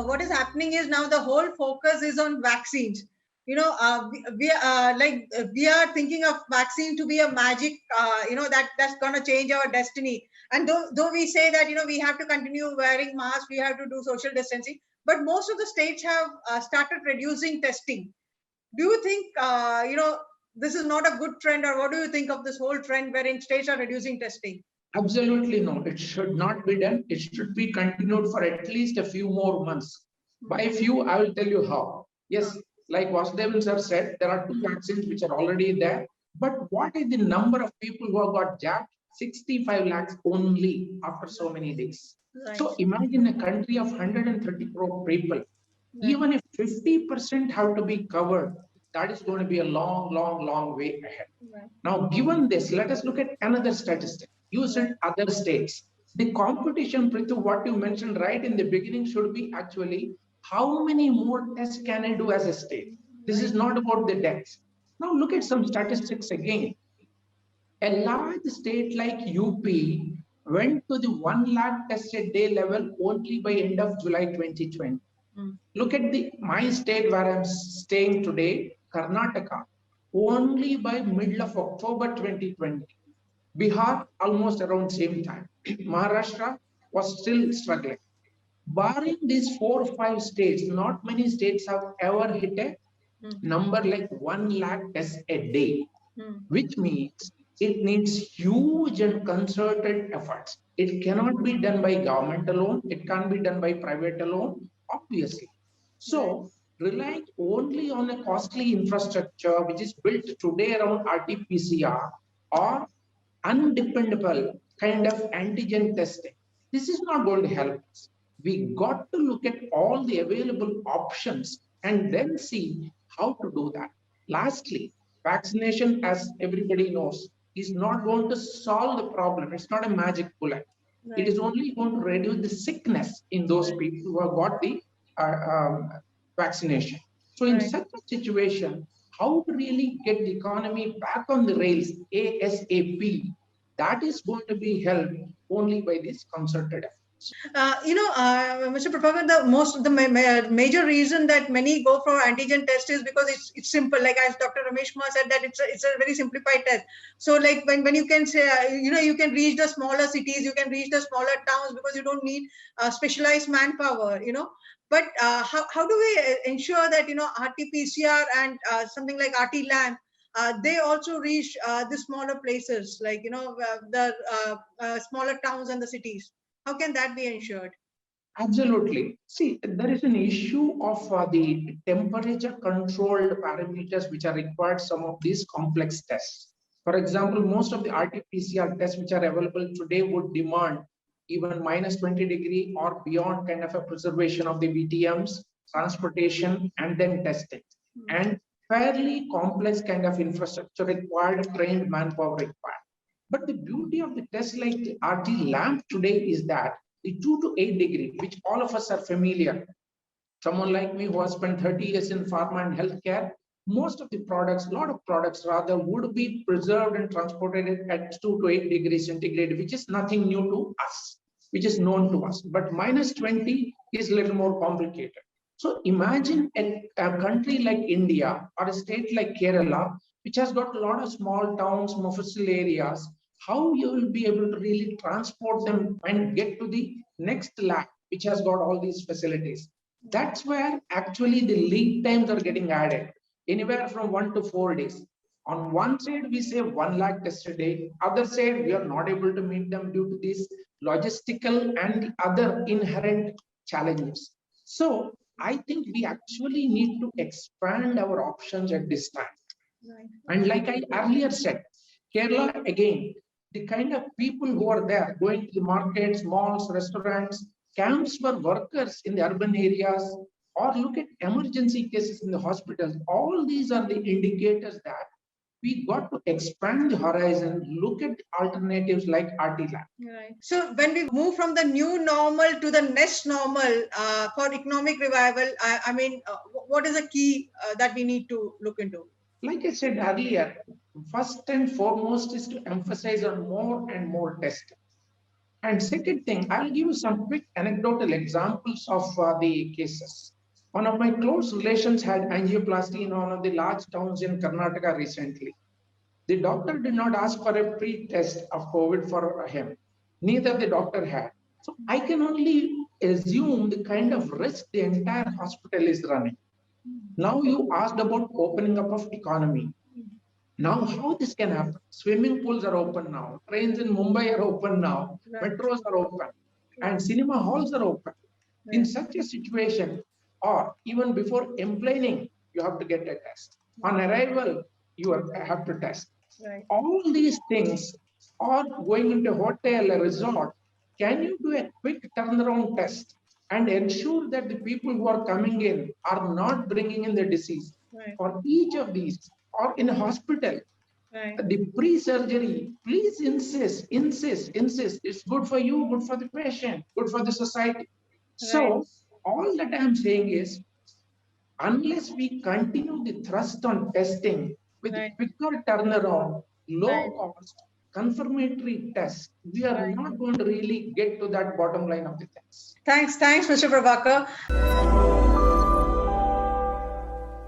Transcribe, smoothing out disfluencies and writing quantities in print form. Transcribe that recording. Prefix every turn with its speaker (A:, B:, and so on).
A: what is happening is now the whole focus is on vaccines. We are thinking of vaccine to be a magic, that's going to change our destiny. And though we say that, we have to continue wearing masks, we have to do social distancing, but most of the states have started reducing testing. Do you think, this is not a good trend, or what do you think of this whole trend wherein states are reducing testing?
B: Absolutely no, it should not be done. It should be continued for at least a few more months. By few, I will tell you how. Yes, like Vasudevan sir said, there are 2 vaccines which are already there. But what is the number of people who have got jabbed? 65 lakhs only after so many days. Right. So imagine a country of 130 crore people. Right. Even if 50% have to be covered, that is going to be a long way ahead. Right. Now, given this, let us look at another statistic. You said other states. The competition, Prithu, what you mentioned right in the beginning should be actually how many more tests can I do as a state? This is not about the deaths. Now look at some statistics again. A large state like UP went to the 1 lakh test a day level only by end of July 2020. Look at my state where I'm staying today, Karnataka, only by middle of October 2020. Bihar, almost around same time. Maharashtra was still struggling. Barring these 4 or 5 states, not many states have ever hit a number like 1 lakh tests a day, which means it needs huge and concerted efforts. It cannot be done by government alone. It can't be done by private alone, obviously. So, relying only on a costly infrastructure which is built today around RT-PCR or undependable kind of antigen testing, this is not going to help us. We got to look at all the available options and then see how to do that. Lastly, vaccination, as everybody knows, is not going to solve the problem. It's not a magic bullet. Right. It is only going to reduce the sickness in those people who have got the vaccination. So in such a situation, how to really get the economy back on the rails ASAP, that is going to be helped only by this concerted effort.
A: Mr. Prabhakar, the major reason that many go for antigen test is because it's simple. Like as Dr. Ramesh Kumar said, that it's a very simplified test. So like when you can say, you can reach the smaller cities, you can reach the smaller towns because you don't need specialized manpower, But how do we ensure that, RT-PCR and something like RT-LAM, they also reach the smaller places, like, the smaller towns and the cities? How can that be ensured?
B: Absolutely. See, there is an issue of the temperature controlled parameters which are required some of these complex tests. For example, most of the RT-PCR tests which are available today would demand even minus 20 degree or beyond kind of a preservation of the VTMs, transportation, and then testing. And fairly complex kind of infrastructure required, trained manpower required. But the beauty of the test like the RT-LAMP today is that the 2 to 8 degree, which all of us are familiar. Someone like me who has spent 30 years in pharma and healthcare, most of the products, a lot of products rather, would be preserved and transported at 2 to 8 degrees centigrade, which is nothing new to us, which is known to us. But minus 20 is a little more complicated. So imagine a country like India or a state like Kerala, which has got a lot of small towns, mofussil areas, how you will be able to really transport them and get to the next lab, which has got all these facilities. That's where actually the lead times are getting added, anywhere from 1 to 4 days. On one side, we say 1 lakh tests a day. Other side, we are not able to meet them due to these logistical and other inherent challenges. So I think we actually need to expand our options at this time. Right. And like I earlier said, Kerala, again, the kind of people who are there going to the markets, malls, restaurants, camps for workers in the urban areas, or look at emergency cases in the hospitals. All these are the indicators that we got to expand the horizon, look at alternatives like RT-LAM.
A: Right. So when we move from the new normal to the next normal for economic revival, what is the key that we need to look into?
B: Like I said earlier, first and foremost is to emphasize on more and more testing. And second thing, I'll give you some quick anecdotal examples of the cases. One of my close relations had angioplasty in one of the large towns in Karnataka recently. The doctor did not ask for a pre-test of COVID for him. Neither the doctor had. So I can only assume the kind of risk the entire hospital is running. Now you asked about opening up of economy. Now, how this can happen? Swimming pools are open now. Trains in Mumbai are open now.
A: Right.
B: Metros are open. And cinema halls are open. In
A: Right.
B: such a situation, or even before complaining, you have to get a test. On arrival, you have to test.
A: Right.
B: All these things, or going into hotel, a resort, can you do a quick turnaround test and ensure that the people who are coming in are not bringing in the disease?
A: Right.
B: For each of these, or in a hospital,
A: Right.
B: the pre-surgery, please insist. It's good for you, good for the patient, good for the society. So all that I'm saying is, unless we continue the thrust on testing with
A: Right.
B: quicker turnaround, low
A: Right.
B: cost, confirmatory tests, we are
A: Right.
B: not going to really get to that bottom line of the things.
A: Thanks, Mr. Prabhakar.